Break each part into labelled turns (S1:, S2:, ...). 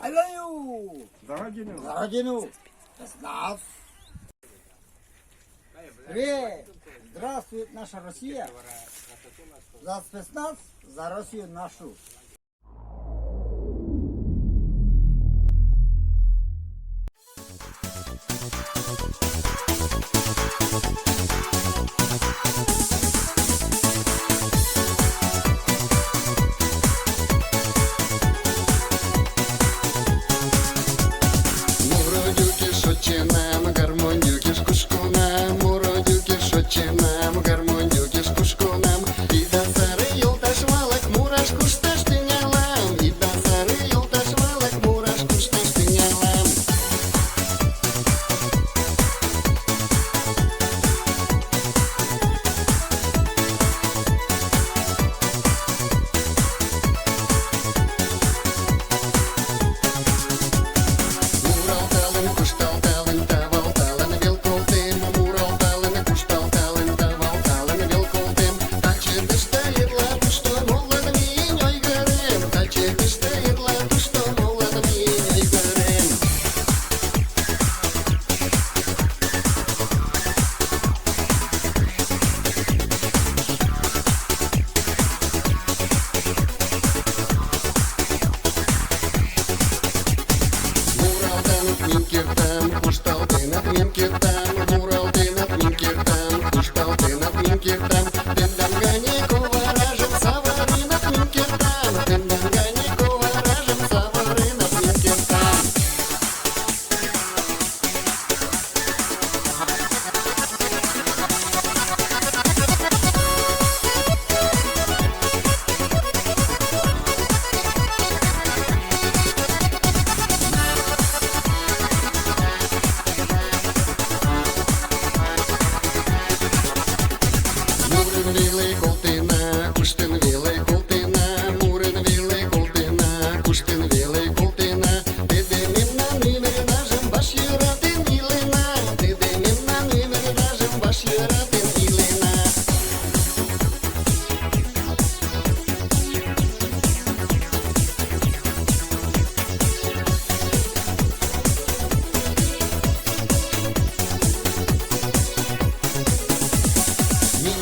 S1: I love you!
S2: За родину.
S1: За родину! Спецназ! Привет! Здравствует наша Россия! За спецназ, за Россию нашу!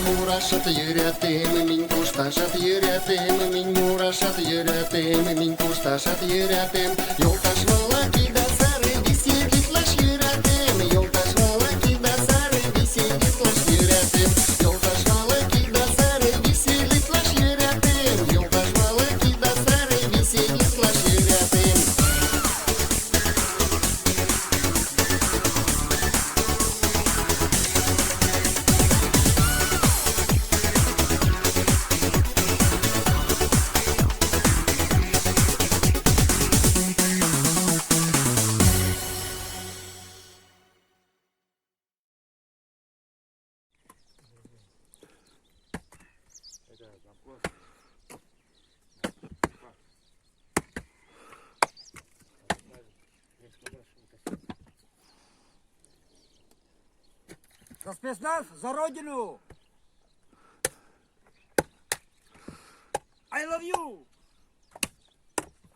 S3: Murasat yürütüm, min kustasat yürütüm, min murasat yürütüm, min kustasat yürütüm. Yoldaş malaki da sarı bisikletlaş yürütüm, yoldaş malaki da sarı bisikletlaş yürütüm, yoldaş malaki da sarı bisikletlaş yürütüm, yoldaş malaki da sarı bisikletlaş yürütüm.
S1: За спецназ, за родину! I love you!